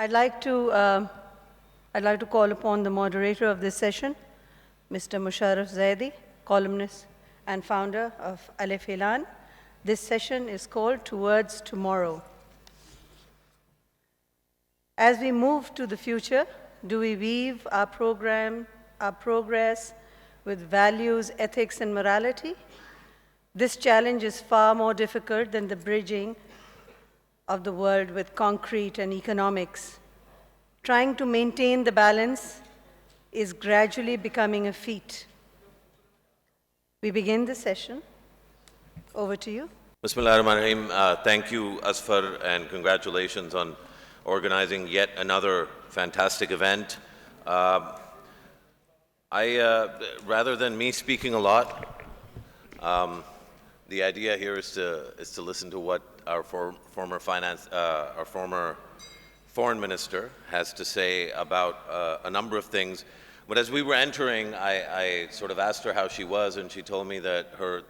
I'd like to, call upon the moderator of this session, Mr. Musharraf Zaidi, columnist and founder of Alef Ilan. This session is called Towards Tomorrow. As we move to the future, do we weave our progress with values, ethics, and morality? This challenge is far more difficult than the bridging of the world with concrete and economics. Trying to maintain the balance is gradually becoming a feat. We begin the session. Over to you. Bismillahirrahmanirrahim. Thank you, Asfar, and congratulations on organizing yet another fantastic event. Rather than me speaking a lot, the idea here is to listen to what our former foreign minister has to say about a number of things. But as we were entering, I sort of asked her how she was, and she told me that her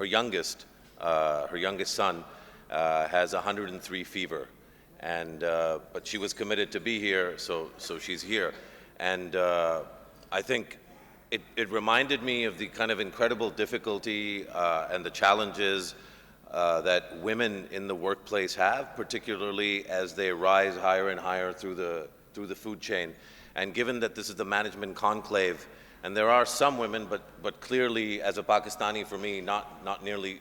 youngest son has 103 fever, and but she was committed to be here, so she's here, and I think it reminded me of the kind of incredible difficulty and the challenges that women in the workplace have, particularly as they rise higher and higher through the food chain. And given that this is the management conclave, and there are some women, but clearly, as a Pakistani, for me, not nearly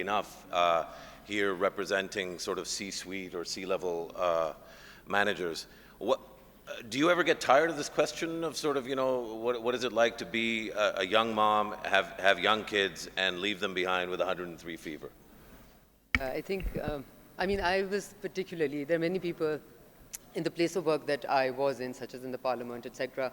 enough here representing sort of C-suite or C-level managers. Do you ever get tired of this question of sort of, what is it like to be a young mom, have young kids, and leave them behind with 103 fever? I think, I was particularly, there are many people in the place of work that I was in, such as in the parliament, etc.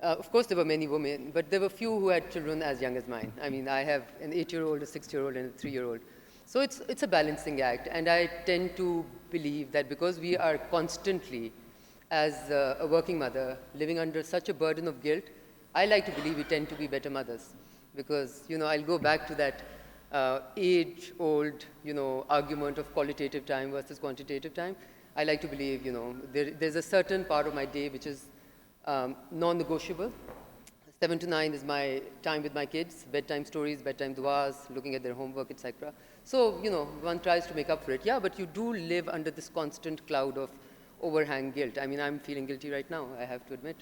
Of course, there were many women, but there were few who had children as young as mine. I have an 8-year-old, a 6-year-old, and a 3-year-old. So it's a balancing act, and I tend to believe that because we are constantly, as a working mother, living under such a burden of guilt, I like to believe we tend to be better mothers. Because, I'll go back to that age-old, argument of qualitative time versus quantitative time. I like to believe, there's a certain part of my day which is non-negotiable. 7 to 9 is my time with my kids, bedtime stories, bedtime duas, looking at their homework, etc. So, one tries to make up for it. Yeah, but you do live under this constant cloud of overhang guilt. I'm feeling guilty right now, I have to admit.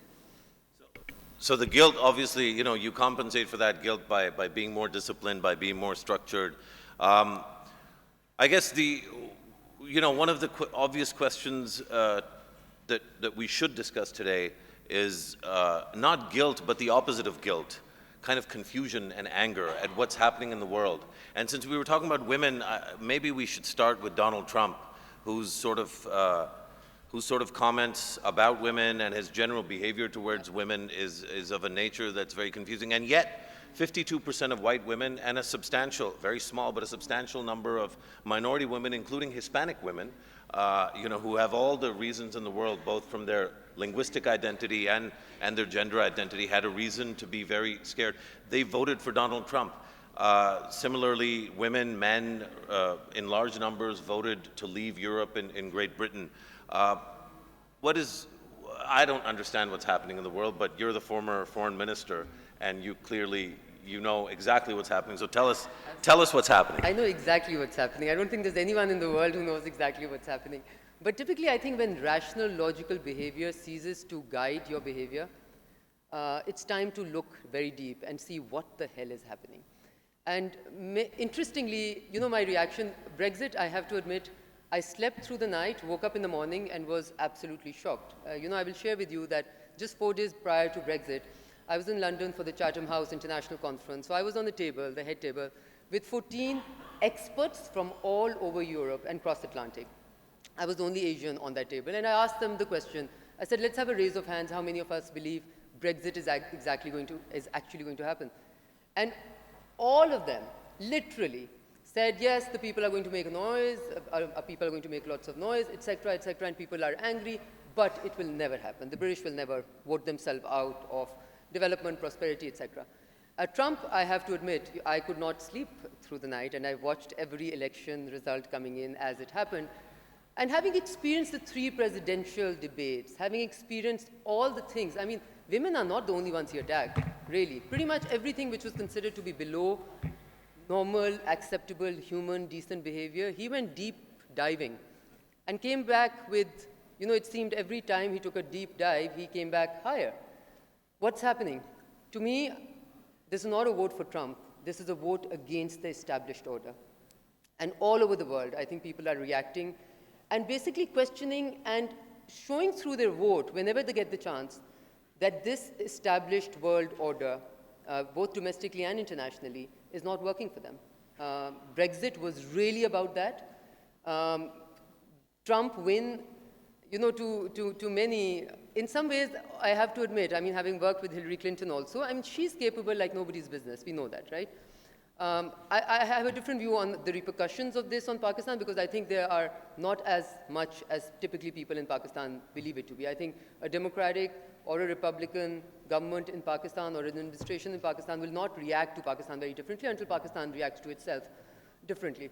So the guilt, obviously, you compensate for that guilt by being more disciplined, by being more structured. I guess one of the obvious questions that we should discuss today is not guilt, but the opposite of guilt, kind of confusion and anger at what's happening in the world. And since we were talking about women, maybe we should start with Donald Trump, whose sort of comments about women and his general behavior towards women is of a nature that's very confusing. And yet, 52% of white women and a substantial, very small, but a substantial number of minority women, including Hispanic women, who have all the reasons in the world, both from their linguistic identity and their gender identity, had a reason to be very scared. They voted for Donald Trump. Similarly, women, men, in large numbers voted to leave Europe in Great Britain. I don't understand what's happening in the world, but you're the former foreign minister, and you clearly, know exactly what's happening. So tell us what's happening. I know exactly what's happening. I don't think there's anyone in the world who knows exactly what's happening. But typically, I think when rational, logical behavior ceases to guide your behavior, it's time to look very deep and see what the hell is happening. And interestingly, my reaction, Brexit, I have to admit, I slept through the night, woke up in the morning, and was absolutely shocked. I will share with you that just 4 days prior to Brexit, I was in London for the Chatham House International Conference. So I was on the table, the head table, with 14 experts from all over Europe and cross-Atlantic. I was the only Asian on that table, and I asked them the question. I said, let's have a raise of hands. How many of us believe Brexit is actually going to happen? And all of them, literally, said, yes, the people are going to make noise, people are going to make lots of noise, etc., and people are angry, but it will never happen. The British will never vote themselves out of development, prosperity, etc. Trump, I have to admit, I could not sleep through the night, and I watched every election result coming in as it happened. And having experienced the 3 presidential debates, having experienced all the things, I mean, women are not the only ones he attacked, really. Pretty much everything which was considered to be below normal, acceptable, human, decent behavior, he went deep diving and came back with, you know, it seemed every time he took a deep dive, he came back higher. What's happening? To me, this is not a vote for Trump. This is a vote against the established order. And all over the world, I think people are reacting and basically questioning and showing through their vote, whenever they get the chance, that this established world order, both domestically and internationally, is not working for them. Brexit was really about that. Trump win, you know, to many, in some ways, I have to admit, I mean, having worked with Hillary Clinton also, I mean, she's capable like nobody's business. We know that, right? I have a different view on the repercussions of this on Pakistan because I think there are not as much as typically people in Pakistan believe it to be. I think a democratic or a Republican government in Pakistan or an administration in Pakistan will not react to Pakistan very differently until Pakistan reacts to itself differently.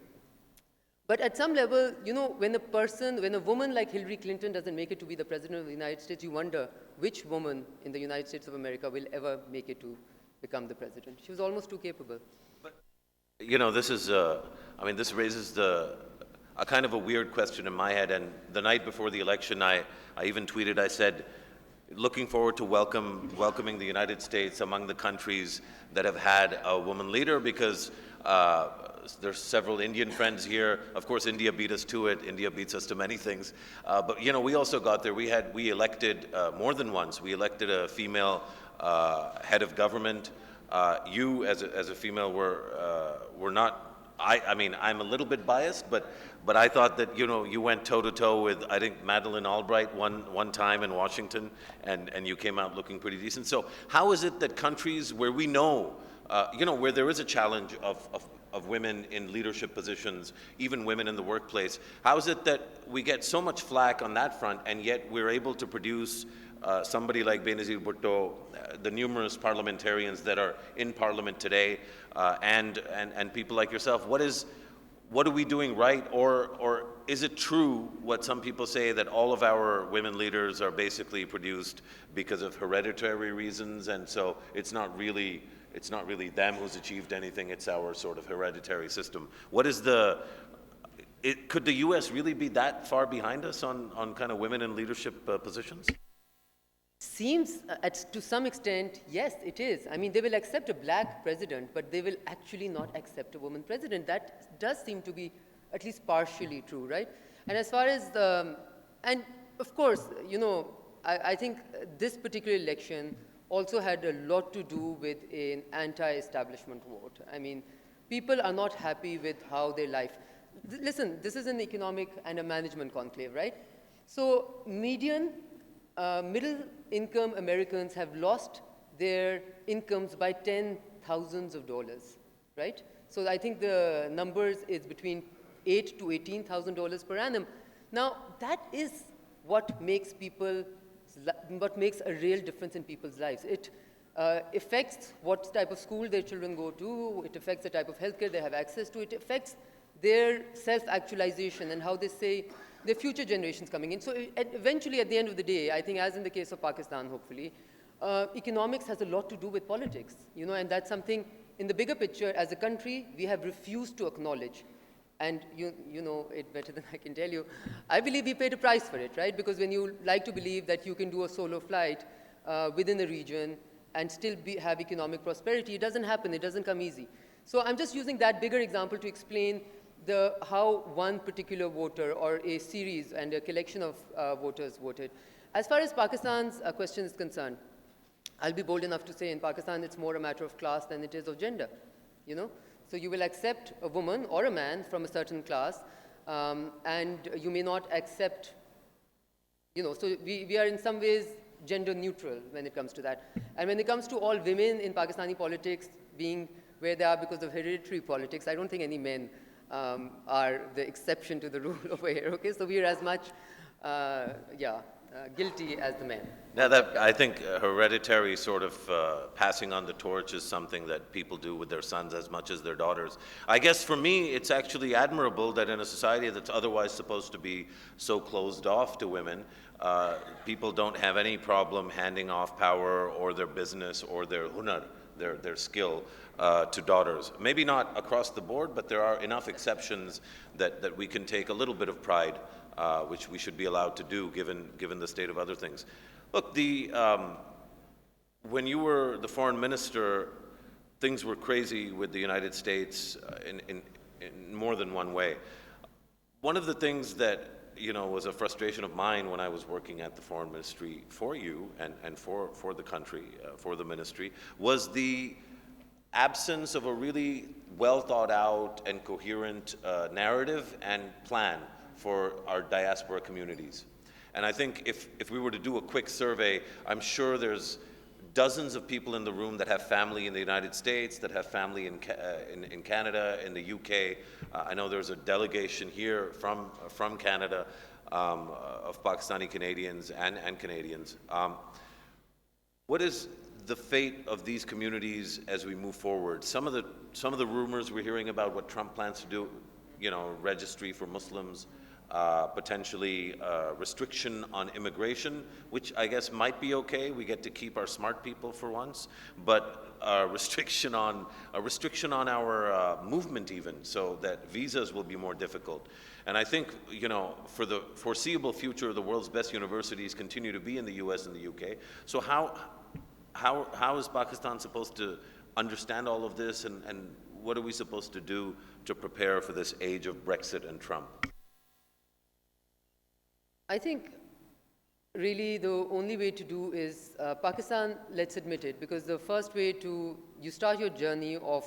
But at some level, you know, when a woman like Hillary Clinton doesn't make it to be the president of the United States, you wonder which woman in the United States of America will ever make it to become the president. She was almost too capable. You know, this is, I mean, this raises a kind of a weird question in my head. And the night before the election, I even tweeted, I said, looking forward to welcoming the United States among the countries that have had a woman leader because there's several Indian friends here. Of course, India beat us to it. India beats us to many things. But, you know, we also got there. We elected more than once. We elected a female head of government. You, as a female, were not. I mean, I'm a little bit biased, but I thought that, you know, you went toe-to-toe with, I think, Madeleine Albright one time in Washington, and you came out looking pretty decent. So how is it that countries where we know, you know, where there is a challenge of women in leadership positions, even women in the workplace, how is it that we get so much flack on that front, and yet we're able to produce somebody like Benazir Bhutto, the numerous parliamentarians that are in parliament today, and people like yourself? What are we doing right, or is it true what some people say, that all of our women leaders are basically produced because of hereditary reasons, and so it's not really them who's achieved anything, it's our sort of hereditary system? What is could the U.S. really be that far behind us on kind of women in leadership positions? Seems, to some extent, yes, it is. I mean, they will accept a black president, but they will actually not accept a woman president. That does seem to be at least partially true, right? And as far as and of course, you know, I think this particular election also had a lot to do with an anti-establishment vote. I mean, people are not happy with how their life. Listen, this is an economic and a management conclave, right? So median middle-income Americans have lost their incomes by $10,000s, right? So I think the numbers is between $8,000 to $18,000 per annum. Now, that is what makes a real difference in people's lives. It affects what type of school their children go to. It affects the type of healthcare they have access to. It affects their self-actualization and how they say the future generations coming in. So eventually, at the end of the day, I think, as in the case of Pakistan, hopefully, economics has a lot to do with politics, you know, and that's something in the bigger picture as a country we have refused to acknowledge. And you know it better than I can tell you. I believe we paid a price for it, right? Because when you like to believe that you can do a solo flight within a region and still have economic prosperity, it doesn't happen. It doesn't come easy. So I'm just using that bigger example to explain how one particular voter or a series and a collection of voters voted. As far as Pakistan's question is concerned, I'll be bold enough to say in Pakistan it's more a matter of class than it is of gender, you know? So you will accept a woman or a man from a certain class, and you may not accept, you know, so we are in some ways gender neutral when it comes to that. And when it comes to all women in Pakistani politics being where they are because of hereditary politics, I don't think any men are the exception to the rule over here, okay? So we are as much, guilty as the men. Now that, I think hereditary sort of passing on the torch is something that people do with their sons as much as their daughters. I guess for me, it's actually admirable that in a society that's otherwise supposed to be so closed off to women, people don't have any problem handing off power or their business or their hunar, their skill, to daughters. Maybe not across the board, but there are enough exceptions that we can take a little bit of pride, which we should be allowed to do given the state of other things. Look, when you were the foreign minister, things were crazy with the United States in more than one way. One of the things that was a frustration of mine when I was working at the foreign ministry for you and for the country, for the ministry, was the absence of a really well thought out and coherent narrative and plan for our diaspora communities. And I think if we were to do a quick survey, I'm sure there's dozens of people in the room that have family in the United States, that have family in Canada, in the UK. I know there's a delegation here from Canada of Pakistani Canadians and Canadians. What is the fate of these communities as we move forward? Some of the rumors we're hearing about what Trump plans to do, registry for Muslims, potentially restriction on immigration, which I guess might be okay. We get to keep our smart people for once, but a restriction on our movement even, so that visas will be more difficult. And I think, for the foreseeable future, the world's best universities continue to be in the US and the UK. So how is Pakistan supposed to understand all of this, and what are we supposed to do to prepare for this age of Brexit and Trump? I think really the only way to do is Pakistan, let's admit it, because the first way you start your journey of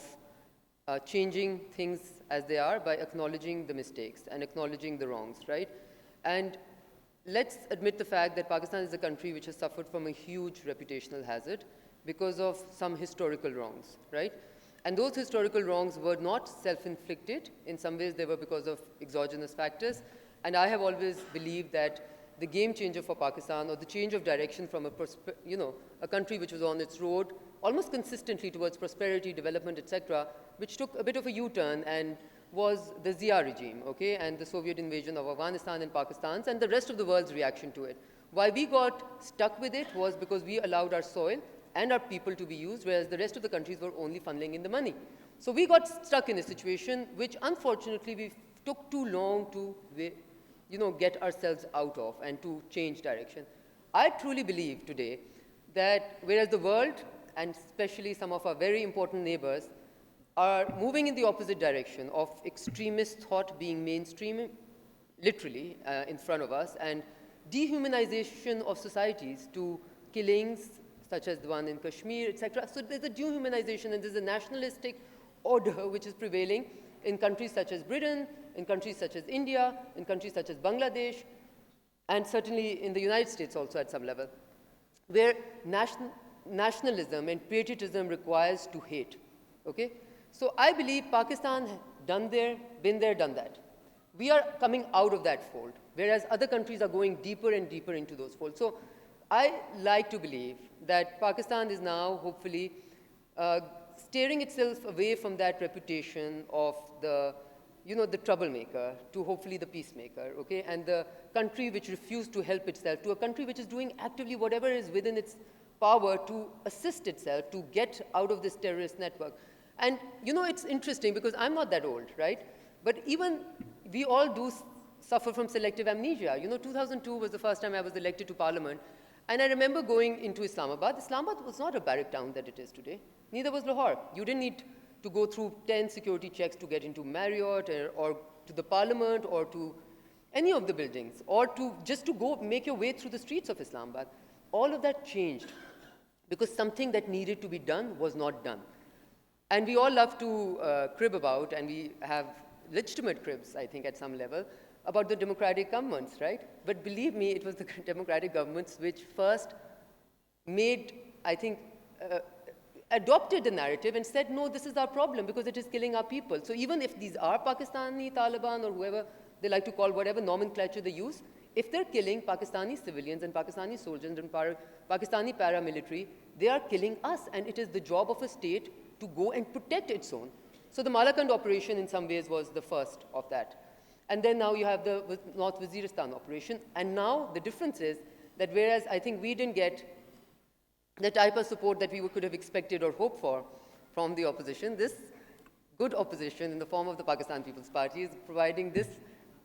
changing things as they are by acknowledging the mistakes and acknowledging the wrongs, right? And let's admit the fact that Pakistan is a country which has suffered from a huge reputational hazard because of some historical wrongs, right? And those historical wrongs were not self-inflicted. In some ways, they were because of exogenous factors. And I have always believed that the game changer for Pakistan, or the change of direction from a country which was on its road almost consistently towards prosperity, development, etc., which took a bit of a U-turn and was the Zia regime, okay, and the Soviet invasion of Afghanistan and Pakistan, and the rest of the world's reaction to it. Why we got stuck with it was because we allowed our soil and our people to be used, whereas the rest of the countries were only funneling in the money. So we got stuck in a situation which, unfortunately, we took too long to get ourselves out of and to change direction. I truly believe today that whereas the world, and especially some of our very important neighbors, are moving in the opposite direction of extremist thought being mainstream, literally, in front of us, and dehumanization of societies to killings such as the one in Kashmir, etc. So there's a dehumanization and there's a nationalistic order which is prevailing in countries such as Britain, in countries such as India, in countries such as Bangladesh, and certainly in the United States also at some level, where nationalism and patriotism requires to hate, okay? So I believe Pakistan been there, done that. We are coming out of that fold, whereas other countries are going deeper and deeper into those folds. So I like to believe that Pakistan is now hopefully steering itself away from that reputation of the troublemaker to hopefully the peacemaker, okay? And the country which refused to help itself to a country which is doing actively whatever is within its power to assist itself to get out of this terrorist network. And it's interesting because I'm not that old, right? But even we all do suffer from selective amnesia. 2002 was the first time I was elected to parliament. And I remember going into Islamabad. Islamabad was not a barrack town that it is today. Neither was Lahore. You didn't need to go through 10 security checks to get into Marriott or to the parliament or to any of the buildings, or just to go make your way through the streets of Islamabad. All of that changed because something that needed to be done was not done. And we all love to crib about, and we have legitimate cribs, I think, at some level, about the democratic governments, right? But believe me, it was the democratic governments which first made, I think, adopted the narrative and said, no, this is our problem because it is killing our people. So even if these are Pakistani, Taliban, or whoever they like to call whatever nomenclature they use, if they're killing Pakistani civilians and Pakistani soldiers and Pakistani paramilitary, they are killing us, and it is the job of a state to go and protect its own. So the Malakand operation in some ways was the first of that. And then now you have the North Waziristan operation, and now the difference is that whereas I think we didn't get the type of support that we could have expected or hoped for from the opposition, this good opposition in the form of the Pakistan People's Party is providing this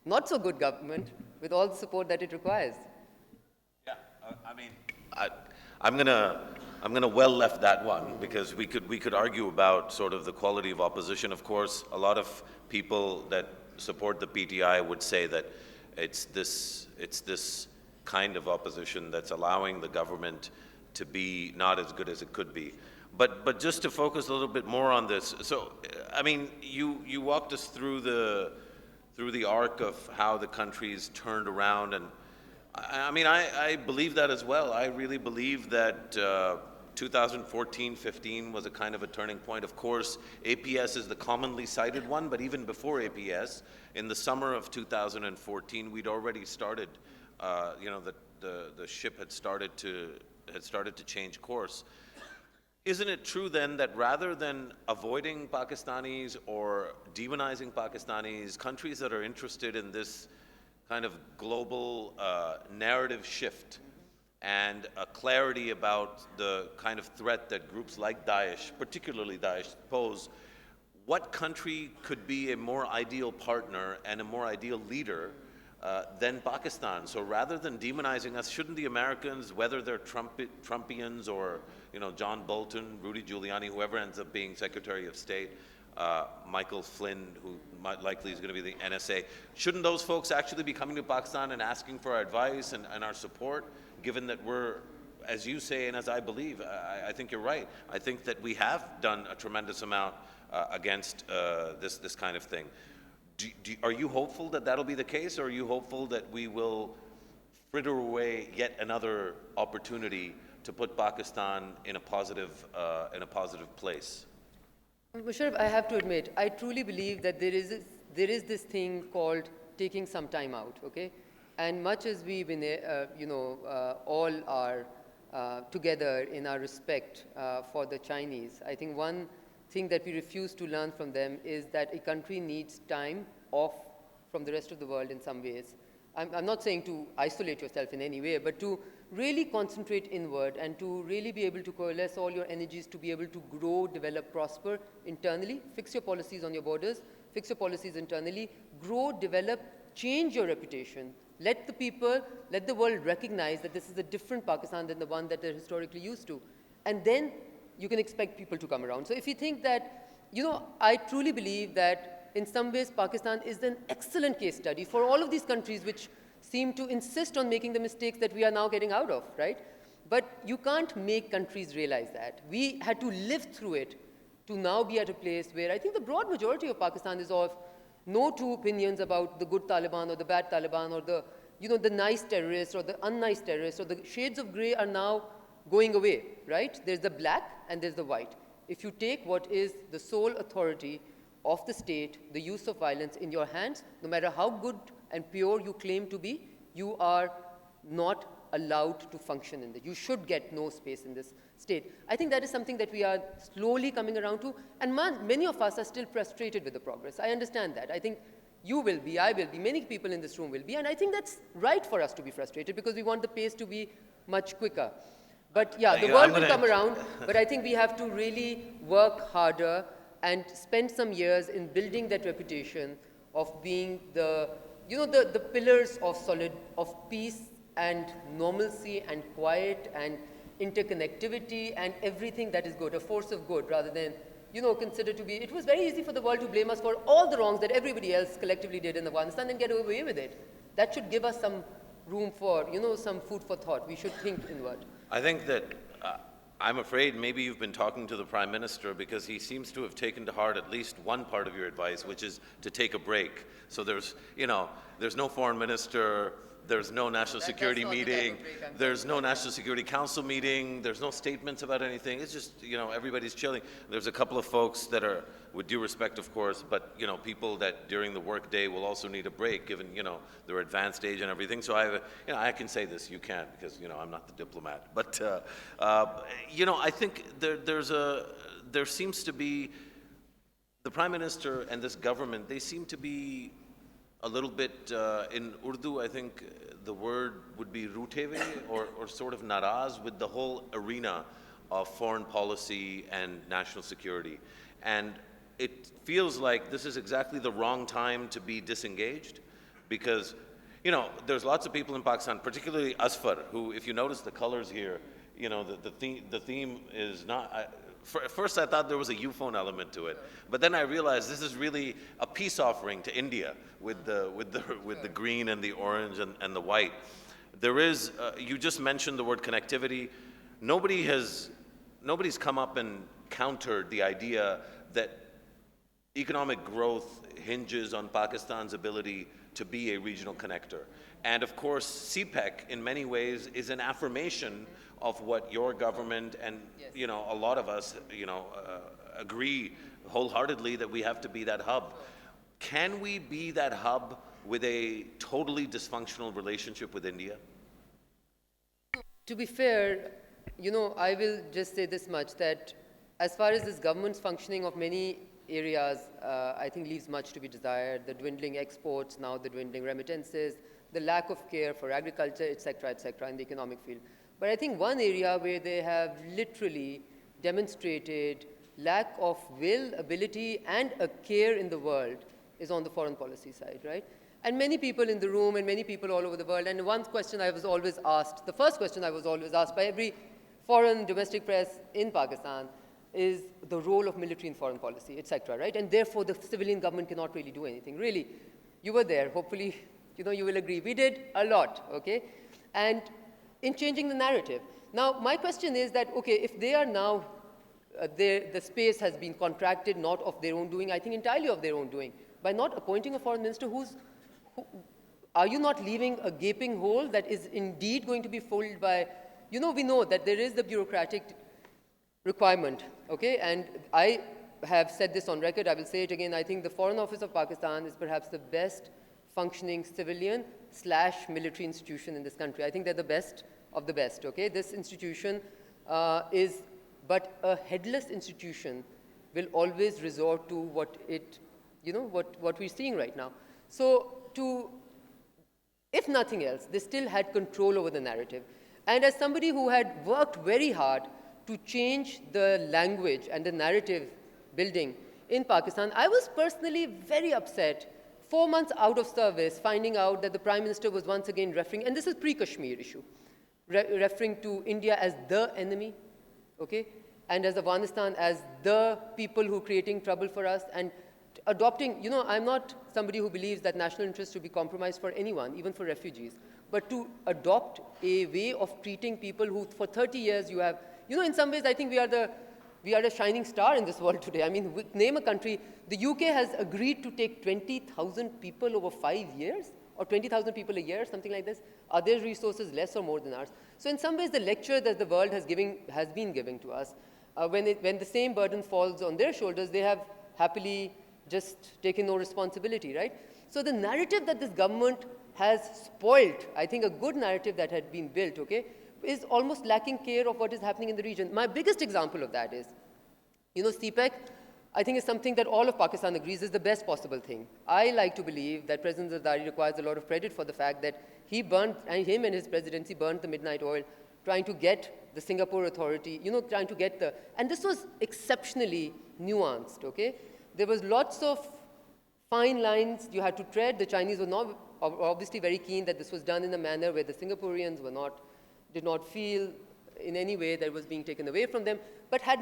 not so good government with all the support that it requires. Yeah, I mean, I'm gonna well left that one, because we could argue about sort of the quality of opposition. Of course, a lot of people that support the PTI would say that it's this kind of opposition that's allowing the government to be not as good as it could be. But just to focus a little bit more on this, so I mean, you walked us through the arc of how the country's turned around, and I mean, I believe that as well. I really believe that 2014-15 was a kind of a turning point. Of course, APS is the commonly cited one, but even before APS, in the summer of 2014, we'd already started, you know, the ship had started to change course. Isn't it true then that rather than avoiding Pakistanis or demonizing Pakistanis, countries that are interested in this kind of global narrative shift and a clarity about the kind of threat that groups like Daesh, particularly Daesh, pose, what country could be a more ideal partner and a more ideal leader than Pakistan? So rather than demonizing us, shouldn't the Americans, whether they're Trumpians or, you know, John Bolton, Rudy Giuliani, whoever ends up being Secretary of State, Michael Flynn, who likely is going to be the NSA, shouldn't those folks actually be coming to Pakistan and asking for our advice and our support, given that we're, as you say and as I believe, I think you're right, I think that we have done a tremendous amount against this kind of thing. Are you hopeful that that'll be the case, or are you hopeful that we will fritter away yet another opportunity to put Pakistan in a positive place? Musharraf, I have to admit, I truly believe that there is this thing called taking some time out, okay? And much as we've been, you know, all are together in our respect for the Chinese, I think one thing that we refuse to learn from them is that a country needs time off from the rest of the world in some ways. I'm not saying to isolate yourself in any way, but to really concentrate inward and to really be able to coalesce all your energies to be able to grow, develop, prosper internally, fix your policies on your borders, fix your policies internally, grow, develop, change your reputation. Let the people, let the world recognize that this is a different Pakistan than the one that they're historically used to. And then you can expect people to come around. So if you think that, you know, I truly believe that in some ways Pakistan is an excellent case study for all of these countries which seem to insist on making the mistakes that we are now getting out of, right? But you can't make countries realize that. We had to live through it to now be at a place where I think the broad majority of Pakistan is of no two opinions about the good Taliban or the bad Taliban or the, you know, the nice terrorists or the unnice terrorists, or the shades of gray are now going away, right? There's the black and there's the white. If you take what is the sole authority of the state, the use of violence in your hands, no matter how good and pure you claim to be, you are not allowed to function in this. You should get no space in this state. I think that is something that we are slowly coming around to, and many of us are still frustrated with the progress. I understand that. I think you will be, I will be, many people in this room will be, and I think that's right for us to be frustrated because we want the pace to be much quicker. But yeah, the world will come around, but I think we have to really work harder and spend some years in building that reputation of being the, you know, the pillars of peace and normalcy and quiet and interconnectivity and everything that is good, a force of good, rather than, you know, considered to be, it was very easy for the world to blame us for all the wrongs that everybody else collectively did in Afghanistan and get away with it. That should give us some room for, you know, some food for thought. We should think inward. I think that I'm afraid maybe you've been talking to the Prime Minister, because he seems to have taken to heart at least one part of your advice, which is to take a break. So there's, you know, there's no foreign minister There's no National Security not the type meeting. of break I'm There's no National Security Council meeting. There's no statements about anything. It's just, everybody's chilling. There's a couple of folks that are, with due respect, of course, but, people that during the workday will also need a break, given, their advanced age and everything. So I can say this. You can't, because, I'm not the diplomat. But, I think there seems to be, the Prime Minister and this government, they seem to be a little bit, in Urdu, I think the word would be ruteve or sort of naraz with the whole arena of foreign policy and national security. And it feels like this is exactly the wrong time to be disengaged because, there's lots of people in Pakistan, particularly Asfar, who, if you notice the colors here, the theme is not, at first I thought there was a UFO element to it, but then I realized this is really a peace offering to India with the green and the orange and the white. There is, you just mentioned the word connectivity. Nobody's come up and countered the idea that economic growth hinges on Pakistan's ability to be a regional connector. And of course, CPEC in many ways is an affirmation of what your government and, a lot of us, agree wholeheartedly that we have to be that hub. Can we be that hub with a totally dysfunctional relationship with India? To be fair, I will just say this much, that as far as this government's functioning of many areas, I think leaves much to be desired. The dwindling exports, now the dwindling remittances, the lack of care for agriculture, et cetera, in the economic field. But I think one area where they have literally demonstrated lack of will, ability, and a care in the world is on the foreign policy side, right? And many people in the room and many people all over the world, and one question I was always asked, the first question I was always asked by every foreign domestic press in Pakistan is the role of military in foreign policy, et cetera, right? And therefore, the civilian government cannot really do anything. Really, you were there. Hopefully, you will agree. We did a lot, okay? And in changing the narrative. Now, my question is that, okay, if they are now, the space has been contracted, not of their own doing, I think entirely of their own doing, by not appointing a foreign minister are you not leaving a gaping hole that is indeed going to be filled by, we know that there is the bureaucratic requirement, okay? And I have said this on record, I will say it again, I think the Foreign Office of Pakistan is perhaps the best functioning civilian/military institution in this country. I think they're the best of the best, okay? This institution is, but a headless institution will always resort to what it, what we're seeing right now. So if nothing else, they still had control over the narrative. And as somebody who had worked very hard to change the language and the narrative building in Pakistan, I was personally very upset 4 months out of service, finding out that the Prime Minister was once again referring, and this is pre-Kashmir issue, referring to India as the enemy, okay? And as Afghanistan as the people who are creating trouble for us, and adopting, I'm not somebody who believes that national interest should be compromised for anyone, even for refugees, but to adopt a way of treating people who for 30 years you have, in some ways I think we are the shining star in this world today. I mean, name a country. The UK has agreed to take 20,000 people over 5 years, or 20,000 people a year, something like this. Are their resources less or more than ours? So in some ways, the lecture that the world has been giving to us, when the same burden falls on their shoulders, they have happily just taken no responsibility, right? So the narrative that this government has spoiled, I think a good narrative that had been built, okay, is almost lacking care of what is happening in the region. My biggest example of that is, CPEC, I think is something that all of Pakistan agrees is the best possible thing. I like to believe that President Zardari requires a lot of credit for the fact that he burnt, and him and his presidency burnt the midnight oil, trying to get the Singapore Authority, trying to get and this was exceptionally nuanced, okay? There was lots of fine lines you had to tread. The Chinese were obviously very keen that this was done in a manner where the Singaporeans did not feel in any way that it was being taken away from them. But had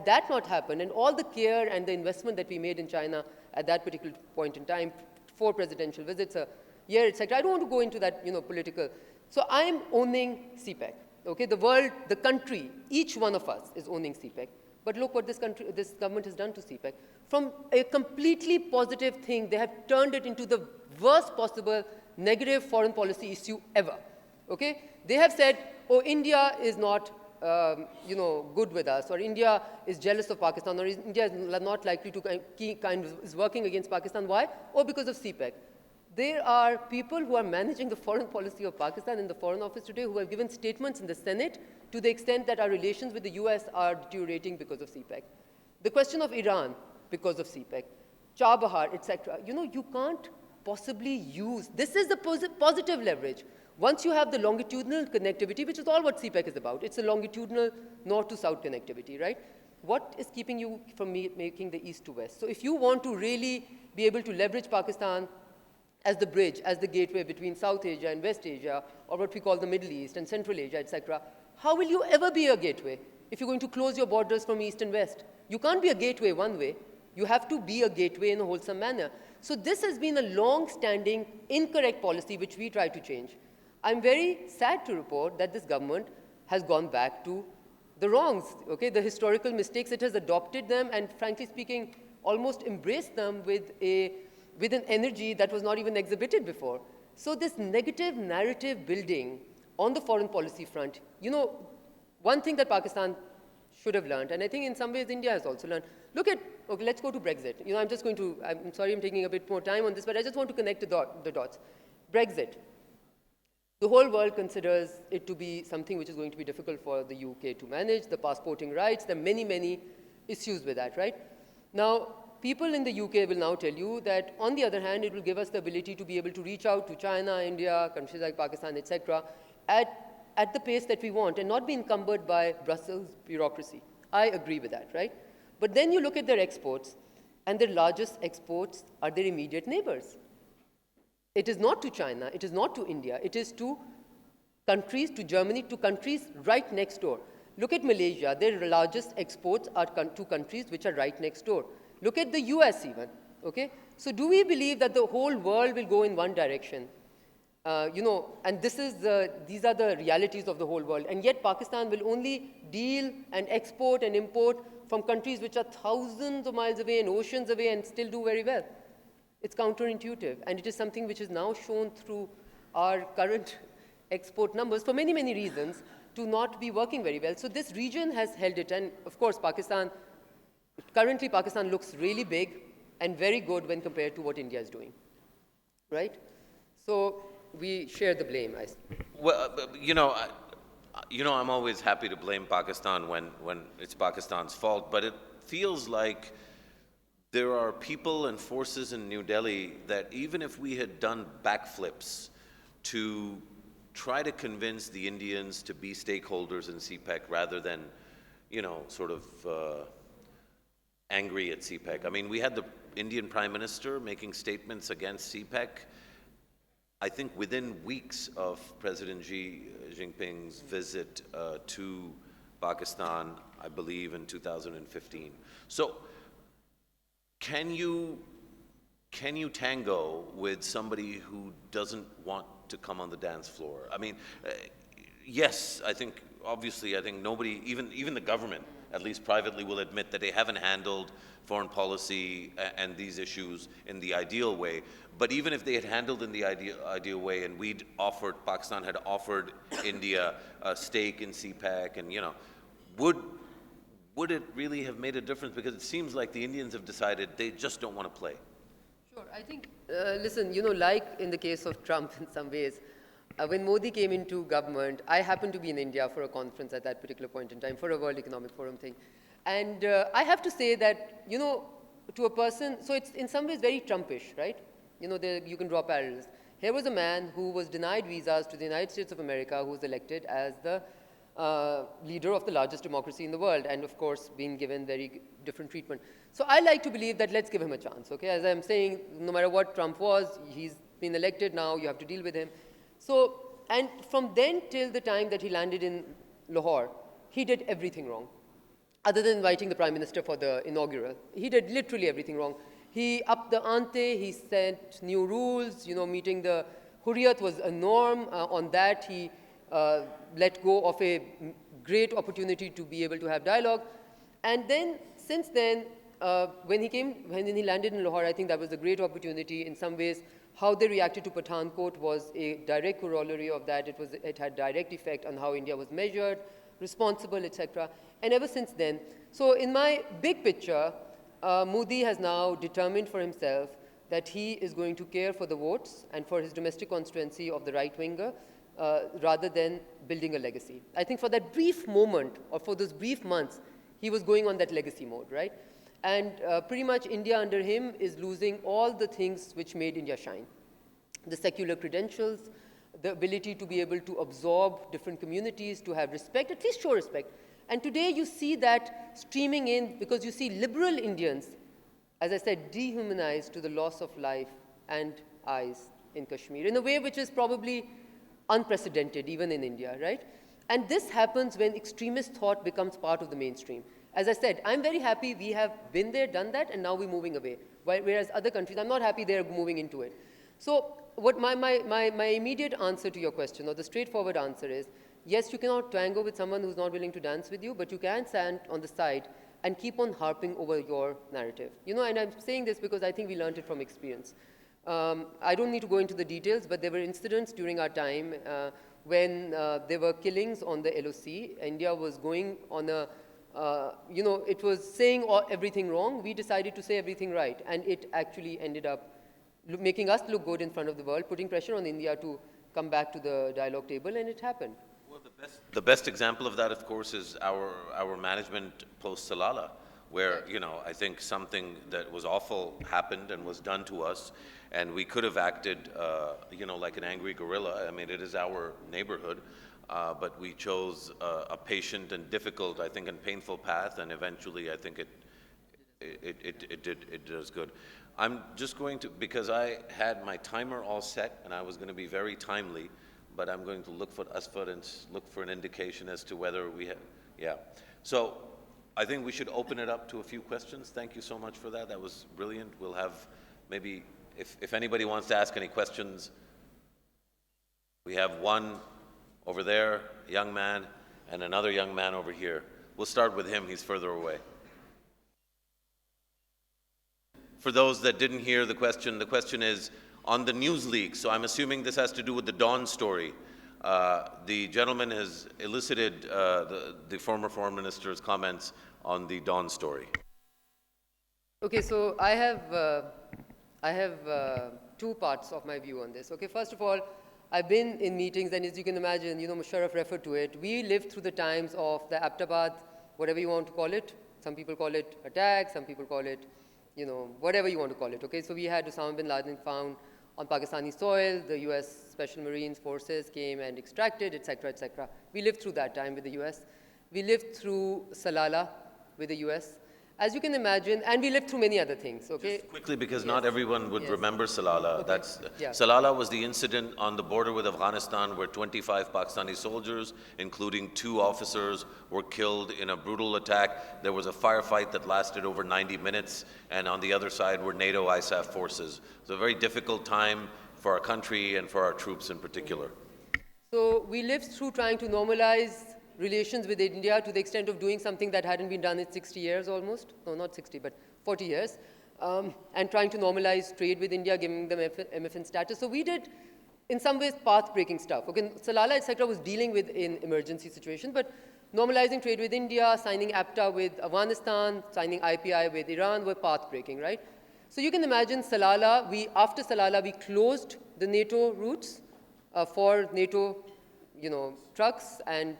that not happened, and all the care and the investment that we made in China at that particular point in time, 4 presidential visits a year, etc. I don't want to go into that, political. So I'm owning CPEC. Okay, the world, the country, each one of us is owning CPEC. But look what this government has done to CPEC. From a completely positive thing, they have turned it into the worst possible negative foreign policy issue ever. Okay? They have said, oh, India is not good with us, or India is jealous of Pakistan, or India is not likely to is working against Pakistan. Why? Oh, because of CPEC. There are people who are managing the foreign policy of Pakistan in the Foreign Office today who have given statements in the Senate to the extent that our relations with the US are deteriorating because of CPEC. The question of Iran, because of CPEC. Chabahar, etc. You can't possibly use, this is the positive leverage. Once you have the longitudinal connectivity, which is all what CPEC is about, it's a longitudinal north to south connectivity, right? What is keeping you from making the east to west? So if you want to really be able to leverage Pakistan as the bridge, as the gateway between South Asia and West Asia, or what we call the Middle East and Central Asia, etc., how will you ever be a gateway if you're going to close your borders from east and west? You can't be a gateway one way. You have to be a gateway in a wholesome manner. So this has been a long-standing, incorrect policy which we try to change. I'm very sad to report that this government has gone back to the wrongs, okay, the historical mistakes. It has adopted them and, frankly speaking, almost embraced them with an energy that was not even exhibited before. So this negative narrative building on the foreign policy front, one thing that Pakistan should have learned, and I think in some ways India has also learned. Look at, okay, let's go to Brexit. I'm sorry I'm taking a bit more time on this, but I just want to connect the dots. Brexit. The whole world considers it to be something which is going to be difficult for the UK to manage, the passporting rights. There are many, many issues with that, right? Now, people in the UK will now tell you that, on the other hand, it will give us the ability to be able to reach out to China, India, countries like Pakistan, etc., at the pace that we want and not be encumbered by Brussels bureaucracy. I agree with that, right? But then you look at their exports, and their largest exports are their immediate neighbors. It is not to China, it is not to India, it is to countries, to Germany, to countries right next door. Look at Malaysia, their largest exports are to countries which are right next door. Look at the US even, okay? So do we believe that the whole world will go in one direction? And these are the realities of the whole world. And yet Pakistan will only deal and export and import from countries which are thousands of miles away and oceans away and still do very well. It's counterintuitive, and it is something which is now shown through our current export numbers for many, many reasons to not be working very well. So this region has held it, and of course currently Pakistan looks really big and very good when compared to what India is doing, right? So we share the blame. Well, I'm always happy to blame Pakistan when it's Pakistan's fault, but it feels like there are people and forces in New Delhi that even if we had done backflips to try to convince the Indians to be stakeholders in CPEC rather than, sort of angry at CPEC. I mean, we had the Indian Prime Minister making statements against CPEC, I think within weeks of President Xi Jinping's visit to Pakistan, I believe in 2015. So, can you tango with somebody who doesn't want to come on the dance floor? I mean, yes, I think nobody, even the government, at least privately, will admit that they haven't handled foreign policy and these issues in the ideal way. But even if they had handled in the ideal way, and Pakistan had offered India a stake in CPEC, and would it really have made a difference? Because it seems like the Indians have decided they just don't want to play. Sure, I think, listen, like in the case of Trump in some ways, when Modi came into government, I happened to be in India for a conference at that particular point in time, for a World Economic Forum thing. And I have to say that, to a person, so it's in some ways very Trumpish, right? You can draw parallels. Here was a man who was denied visas to the United States of America, who was elected as the leader of the largest democracy in the world, and of course being given very different treatment. So I like to believe that let's give him a chance, okay? As I'm saying, no matter what Trump was, he's been elected now, you have to deal with him. So, and from then till the time that he landed in Lahore, he did everything wrong. Other than inviting the Prime Minister for the inaugural, he did literally everything wrong. He upped the ante, he set new rules, meeting the Hurriyat was a norm. On that, he let go of a great opportunity to be able to have dialogue. And then, since then, when he landed in Lahore, I think that was a great opportunity. In some ways, how they reacted to Pathankot was a direct corollary of that. It had direct effect on how India was measured, responsible, etc. And ever since then, so in my big picture, Modi has now determined for himself that he is going to care for the votes and for his domestic constituency of the right-winger rather than building a legacy. I think for that brief moment, or for those brief months, he was going on that legacy mode, right? And pretty much India under him is losing all the things which made India shine. The secular credentials, the ability to be able to absorb different communities, to have respect, at least show respect. And today you see that streaming in because you see liberal Indians, as I said, dehumanized to the loss of life and eyes in Kashmir in a way which is probably unprecedented even in India, right? And this happens when extremist thought becomes part of the mainstream. As I said, I'm very happy we have been there, done that, and now we're moving away. Whereas other countries, I'm not happy they're moving into it. So what my immediate answer to your question, or the straightforward answer is, yes, you cannot tango with someone who's not willing to dance with you, but you can stand on the side and keep on harping over your narrative. You know, and I'm saying this because I think we learned it from experience. I don't need to go into the details, but there were incidents during our time when there were killings on the LOC. India was going on a you know, it was saying everything wrong. We decided to say everything right. And it actually ended up making us look good in front of the world, putting pressure on India to come back to the dialogue table, and it happened. Well, the best example of that, of course, is our management post-Salala, where, you know, I think something that was awful happened and was done to us, and we could have acted, you know, like an angry gorilla. I mean, it is our neighborhood. But we chose a patient and difficult, I think, and painful path, and eventually I think it did us good. I'm just going to, because I had my timer all set and I was going to be very timely, but I'm going to look for Asfar and look for an indication as to whether we have, yeah. So I think we should open it up to a few questions. Thank you so much for that. That was brilliant. We'll have maybe, if anybody wants to ask any questions, we have one over there, a young man, and another young man over here. We'll start with him, he's further away. For those that didn't hear the question is on the news leak, so I'm assuming this has to do with the Dawn story. The gentleman has elicited the former foreign minister's comments on the Dawn story. Okay, so I have two parts of my view on this. Okay, first of all, I've been in meetings, and as you can imagine, you know, Musharraf referred to it. We lived through the times of the Aptabad, whatever you want to call it. Some people call it attack, some people call it, you know, whatever you want to call it, okay? So we had Osama bin Laden found on Pakistani soil, the US Special Marines forces came and extracted, etc., etc. We lived through that time with the US. We lived through Salala with the US. As you can imagine, and we lived through many other things, okay? Just quickly, because not everyone would remember Salala. Okay. Salala was the incident on the border with Afghanistan where 25 Pakistani soldiers, including 2 officers, were killed in a brutal attack. There was a firefight that lasted over 90 minutes, and on the other side were NATO ISAF forces. It was a very difficult time for our country and for our troops in particular. So we lived through trying to normalize relations with India to the extent of doing something that hadn't been done in 60 years almost. No, not 60, but 40 years. And trying to normalize trade with India, giving them MFN status. So we did, in some ways, path-breaking stuff. Okay, Salala, etc. was dealing with an emergency situation, but normalizing trade with India, signing APTA with Afghanistan, signing IPI with Iran were path-breaking, right? So you can imagine Salala, after Salala, we closed the NATO routes for NATO, you know, trucks and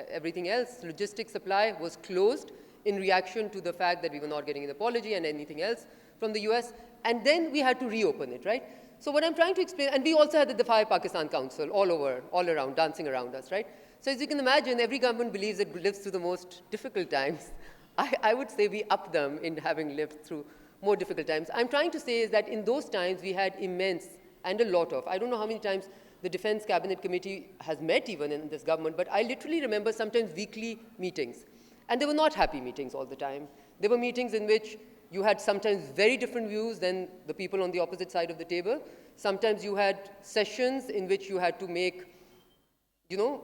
everything else. Logistics supply was closed in reaction to the fact that we were not getting an apology and anything else from the US. And then we had to reopen it, right? So what I'm trying to explain, and we also had the Defy Pakistan Council all around, dancing around us, right? So as you can imagine, every government believes it lives through the most difficult times. I would say we up them in having lived through more difficult times. I'm trying to say is that in those times, we had immense and a lot of, I don't know how many times the Defense Cabinet Committee has met even in this government, but I literally remember sometimes weekly meetings. And they were not happy meetings all the time. There were meetings in which you had sometimes very different views than the people on the opposite side of the table. Sometimes you had sessions in which you had to make, you know,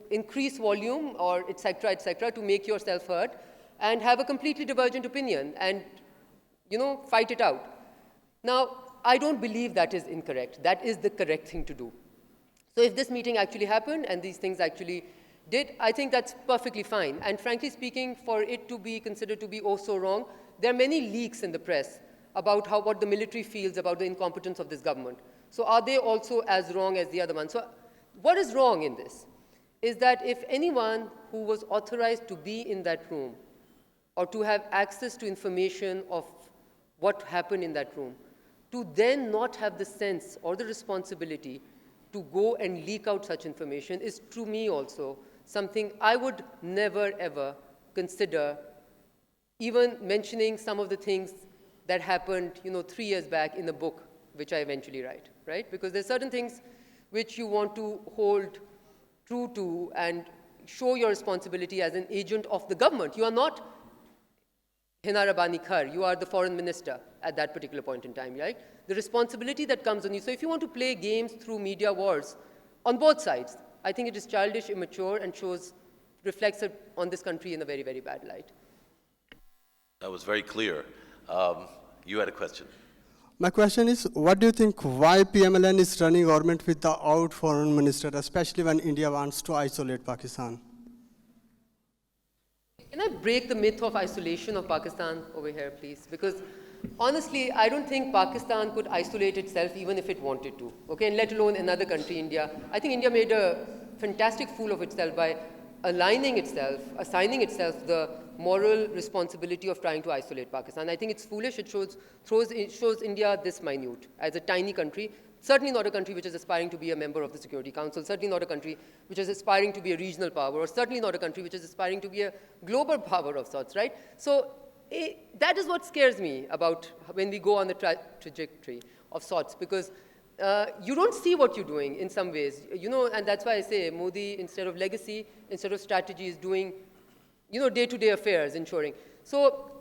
increase volume or et cetera, to make yourself heard. and have a completely divergent opinion and, fight it out. Now, I don't believe that is incorrect. That is the correct thing to do. So if this meeting actually happened and these things actually did, I think that's perfectly fine. And frankly speaking, for it to be considered to be oh so wrong, there are many leaks in the press about what the military feels about the incompetence of this government. So are they also as wrong as the other one? So what is wrong in this is that if anyone who was authorized to be in that room or to have access to information of what happened in that room, to then not have the sense or the responsibility to go and leak out such information is, to me also, something I would never, ever consider even mentioning some of the things that happened, 3 years back in the book, which I eventually write, right? Because there's certain things which you want to hold true to and show your responsibility as an agent of the government. You are not Hina Rabbani Khar, you are the foreign minister at that particular point in time, right? The responsibility that comes on you. So if you want to play games through media wars on both sides, I think it is childish, immature, and reflects on this country in a very, very bad light. That was very clear. You had a question. My question is, what do you think why PMLN is running government without foreign minister, especially when India wants to isolate Pakistan? Can I break the myth of isolation of Pakistan over here, please? Because honestly, I don't think Pakistan could isolate itself even if it wanted to, okay? And let alone another country, India. I think India made a fantastic fool of itself by assigning itself the moral responsibility of trying to isolate Pakistan. I think it's foolish. It shows India this minute as a tiny country. Certainly not a country which is aspiring to be a member of the Security Council, certainly not a country which is aspiring to be a regional power, or certainly not a country which is aspiring to be a global power of sorts, right? So that is what scares me about when we go on the trajectory of sorts, because you don't see what you're doing in some ways, and that's why I say Modi, instead of legacy, instead of strategy, is doing, day-to-day affairs, ensuring. So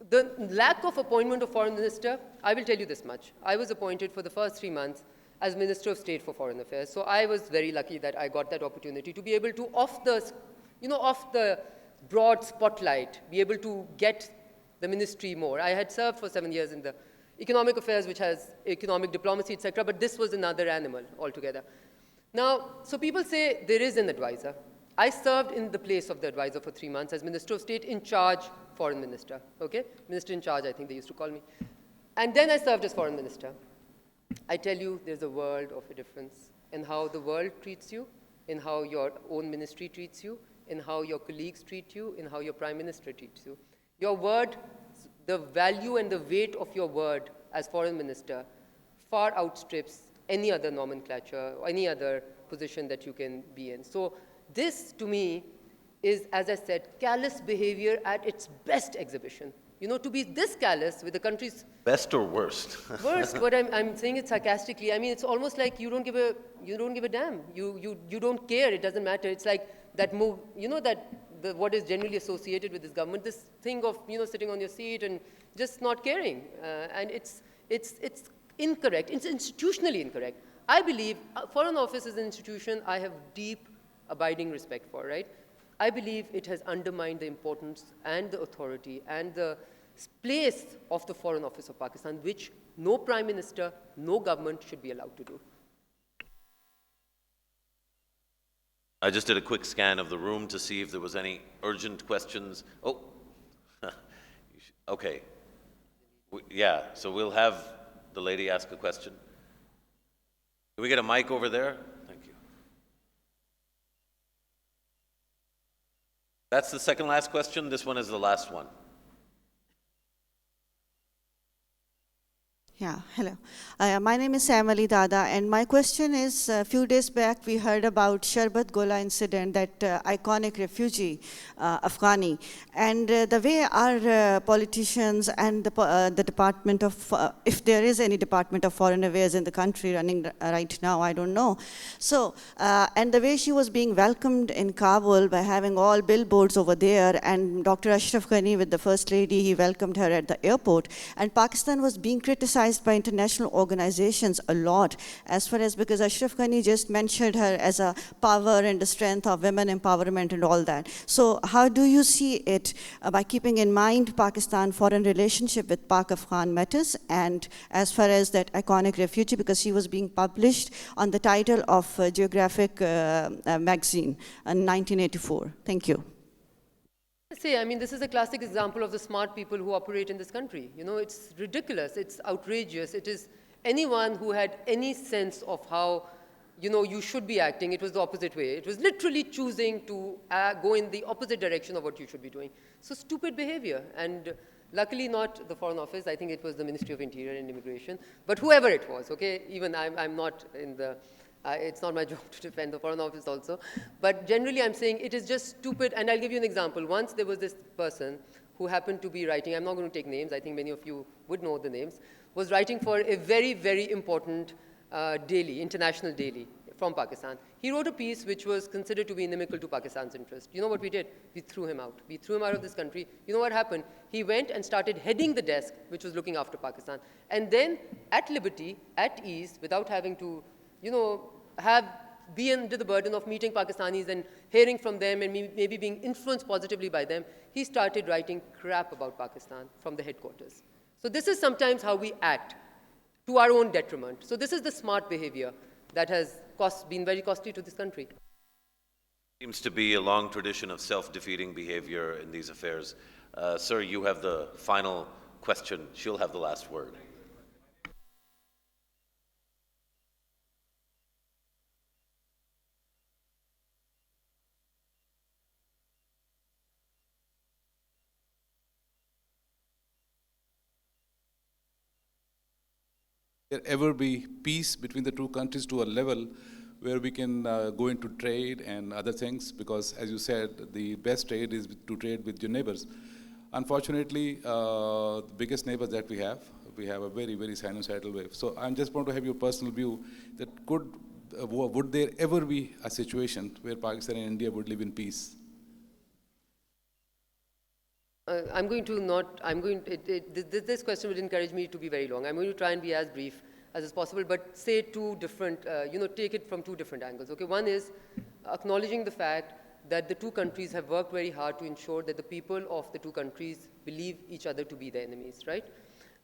the lack of appointment of foreign minister, I will tell you this much. I was appointed for the first 3 months as Minister of State for Foreign Affairs. So I was very lucky that I got that opportunity to be able to, off the broad spotlight, be able to get the ministry more. I had served for 7 years in the economic affairs, which has economic diplomacy, etc., but this was another animal altogether. Now, so people say there is an advisor. I served in the place of the advisor for 3 months as Minister of State in charge, foreign minister, okay? Minister in charge, I think they used to call me. And then I served as foreign minister. I tell you, there's a world of a difference in how the world treats you, in how your own ministry treats you, in how your colleagues treat you, in how your prime minister treats you. Your word, the value and the weight of your word as foreign minister far outstrips any other nomenclature or any other position that you can be in. So this, to me, is, as I said, callous behavior at its best exhibition. To be this callous with the country's... Best or worst? Worst, but I'm saying it sarcastically. I mean, it's almost like you don't give a damn. You don't care, it doesn't matter. It's like that move, what is generally associated with this government, this thing of, sitting on your seat and just not caring. And it's incorrect. It's institutionally incorrect. I believe Foreign Office is an institution I have deep, abiding respect for, right? I believe it has undermined the importance and the authority and the place of the Foreign Office of Pakistan, which no Prime Minister, no government should be allowed to do. I just did a quick scan of the room to see if there was any urgent questions. Oh, okay. Yeah, so we'll have the lady ask a question. Can we get a mic over there? Thank you. That's the second last question. This one is the last one. Yeah, hello. My name is Sam Ali Dada, and my question is, a few days back we heard about Sharbat Gola incident, that iconic refugee, Afghani, and the way our politicians and the Department of, if there is any Department of Foreign Affairs in the country running right now, I don't know. So, and the way she was being welcomed in Kabul by having all billboards over there, and Dr. Ashraf Ghani with the First Lady, he welcomed her at the airport, and Pakistan was being criticized recognized by international organizations a lot, as far as, because Ashraf Ghani just mentioned her as a power and the strength of women empowerment and all that. So how do you see it by keeping in mind Pakistan foreign relationship with Pak-Afghan matters, and as far as that iconic refugee, because she was being published on the title of Geographic magazine in 1984. Thank you. See, I mean, this is a classic example of the smart people who operate in this country. You know, it's ridiculous, it's outrageous. It is anyone who had any sense of how, you know, you should be acting, it was the opposite way. It was literally choosing to go in the opposite direction of what you should be doing. So stupid behavior. And luckily not the Foreign Office, I think it was the Ministry of Interior and Immigration, but whoever it was, okay? Even I'm not in the, it's not my job to defend the Foreign Office also. But generally I'm saying it is just stupid, and I'll give you an example. Once there was this person who happened to be writing, I'm not going to take names, I think many of you would know the names, was writing for a very, very important daily, international daily from Pakistan. He wrote a piece which was considered to be inimical to Pakistan's interest. You know what we did? We threw him out. We threw him out of this country. You know what happened? He went and started heading the desk which was looking after Pakistan. And then at liberty, at ease, without having to, you know, be under the burden of meeting Pakistanis and hearing from them and maybe being influenced positively by them, he started writing crap about Pakistan from the headquarters. So this is sometimes how we act, to our own detriment. So this is the smart behavior that has been very costly to this country. Seems to be a long tradition of self-defeating behavior in these affairs. Sir, you have the final question. She'll have the last word. There ever be peace between the two countries to a level where we can go into trade and other things, because as you said, the best trade is to trade with your neighbors. Unfortunately, the biggest neighbors that we have a very, very sinusoidal wave. So I just want to have your personal view that would there ever be a situation where Pakistan and India would live in peace? This question would encourage me to be very long. I'm going to try and be as brief as is possible, but say two different, take it from two different angles. Okay, one is acknowledging the fact that the two countries have worked very hard to ensure that the people of the two countries believe each other to be their enemies, right?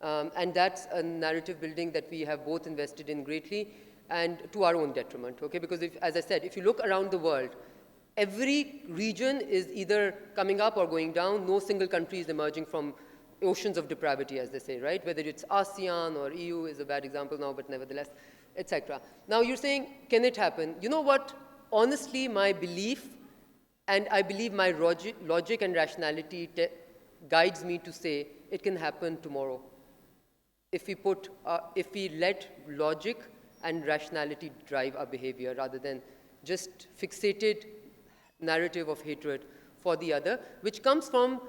And that's a narrative building that we have both invested in greatly and to our own detriment, okay? Because as I said, if you look around the world, every region is either coming up or going down. No single country is emerging from oceans of depravity, as they say, right? Whether it's ASEAN or EU is a bad example now, but nevertheless, etc. Now you're saying, can it happen? You know what? Honestly, my belief, and I believe my logic and rationality guides me to say it can happen tomorrow. If we let logic and rationality drive our behavior rather than just fixated narrative of hatred for the other, which comes from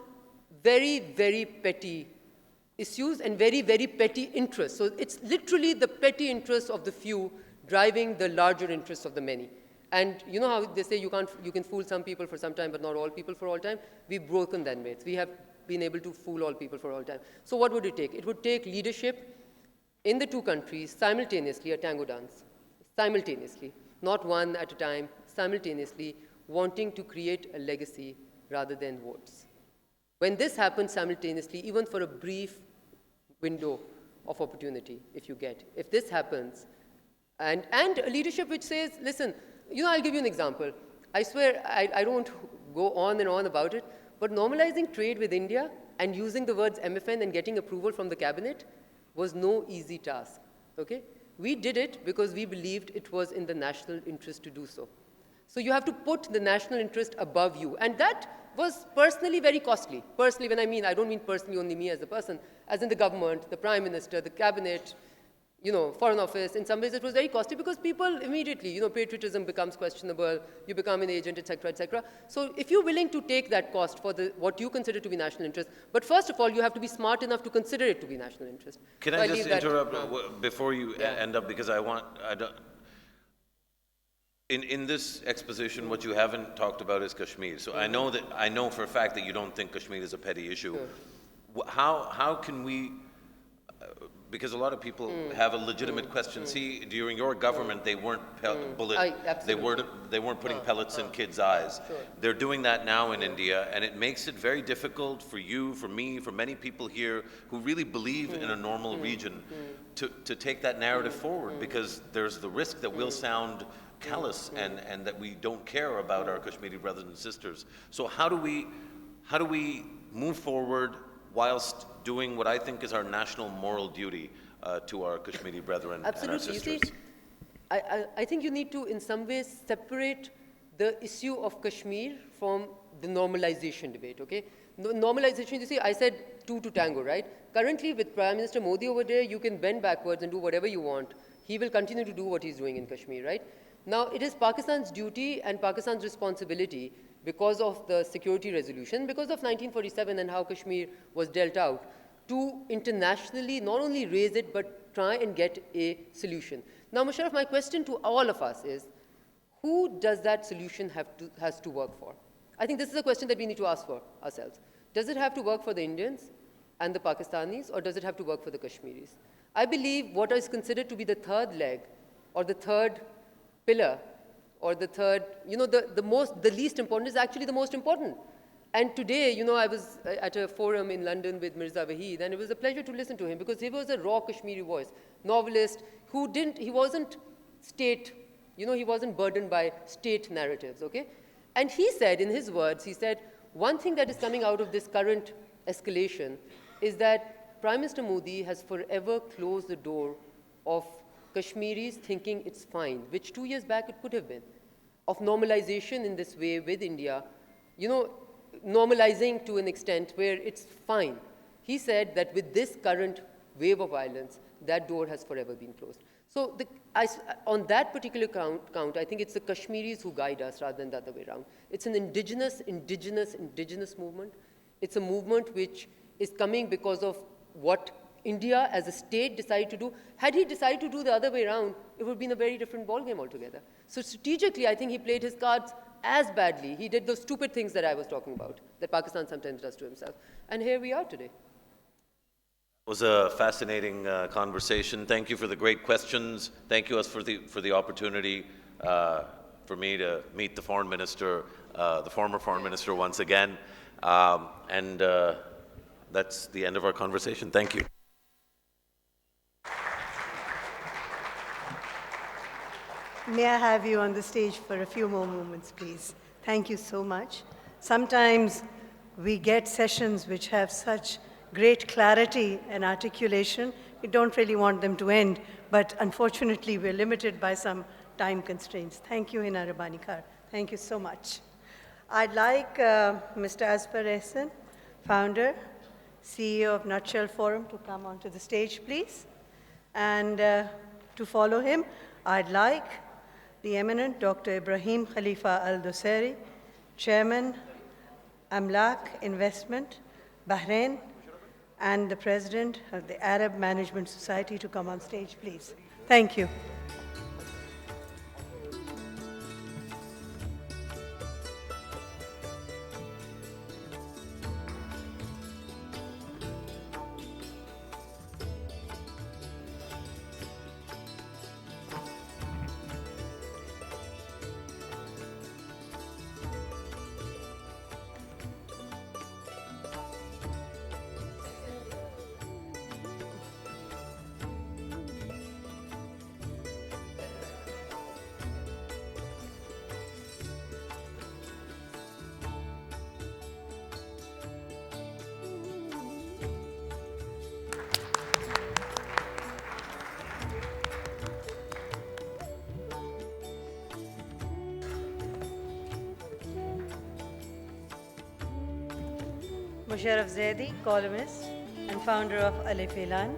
very, very petty issues and very, very petty interests. So it's literally the petty interests of the few driving the larger interests of the many. And you know how they say you can fool some people for some time, but not all people for all time? We've broken that myth. We have been able to fool all people for all time. So what would it take? It would take leadership in the two countries simultaneously, a tango dance, simultaneously, not one at a time, simultaneously, wanting to create a legacy rather than votes. When this happens simultaneously, even for a brief window of opportunity, if this happens, and a leadership which says, listen, I'll give you an example. I swear, I don't go on and on about it, but normalizing trade with India and using the words MFN and getting approval from the cabinet was no easy task, okay? We did it because we believed it was in the national interest to do so. So you have to put the national interest above you. And that was personally very costly. Personally, when I don't mean personally only me as a person, as in the government, the prime minister, the cabinet, Foreign Office. In some ways, it was very costly because people immediately, patriotism becomes questionable, you become an agent, etc., etc. So if you're willing to take that cost for what you consider to be national interest, but first of all, you have to be smart enough to consider it to be national interest. Can I just interrupt before you end up, because in this exposition, what you haven't talked about is Kashmir. So I know for a fact that you don't think Kashmir is a petty issue. Sure. How can we, because a lot of people have a legitimate question. See, during your government, they weren't they weren't putting pellets in kids' eyes. Sure. They're doing that now in India, and it makes it very difficult for you, for me, for many people here who really believe in a normal region to take that narrative forward, because there's the risk that we'll sound callous and that we don't care about our Kashmiri brothers and sisters. So how do we move forward whilst doing what I think is our national moral duty to our Kashmiri brethren and our sisters? You see, I think you need to, in some ways, separate the issue of Kashmir from the normalization debate, okay? Normalization, you see, I said two to tango, right? Currently, with Prime Minister Modi over there, you can bend backwards and do whatever you want. He will continue to do what he's doing in Kashmir, right? Now, it is Pakistan's duty and Pakistan's responsibility, because of the security resolution, because of 1947 and how Kashmir was dealt out, to internationally not only raise it, but try and get a solution. Now, Musharraf, my question to all of us is, who does that solution has to work for? I think this is a question that we need to ask for ourselves. Does it have to work for the Indians and the Pakistanis, or does it have to work for the Kashmiris? I believe what is considered to be the third leg, or the third pillar, or the third, the least important is actually the most important. And today, I was at a forum in London with Mirza Waheed, and it was a pleasure to listen to him, because he was a raw Kashmiri voice, novelist, he wasn't state, he wasn't burdened by state narratives, okay? And he said, in his words, he said, one thing that is coming out of this current escalation is that Prime Minister Modi has forever closed the door of Kashmiris thinking it's fine, which 2 years back it could have been, of normalization in this way with India, normalizing to an extent where it's fine. He said that with this current wave of violence, that door has forever been closed. So on that particular count, I think it's the Kashmiris who guide us rather than the other way around. It's an indigenous movement. It's a movement which is coming because of what India as a state decided to do. Had he decided to do the other way around, it would have been a very different ballgame altogether. So strategically, I think he played his cards as badly. He did those stupid things that I was talking about, that Pakistan sometimes does to himself. And here we are today. It was a fascinating conversation. Thank you for the great questions. Thank you for the opportunity for me to meet the foreign minister, the former foreign minister once again. And that's the end of our conversation. Thank you. May I have you on the stage for a few more moments, please? Thank you so much. Sometimes we get sessions which have such great clarity and articulation. We don't really want them to end, but unfortunately, we're limited by some time constraints. Thank you, Hina Rabbani Khar. Thank you so much. I'd like Mr. Asfar Ehsan, founder, CEO of Nutshell Forum, to come onto the stage, please. And to follow him, I'd like the eminent Dr. Ibrahim Khalifa Al-Doseri, Chairman, Amlak Investment, Bahrain, and the President of the Arab Management Society to come on stage, please. Thank you. Musharraf Zaidi, columnist and founder of Alif Elan.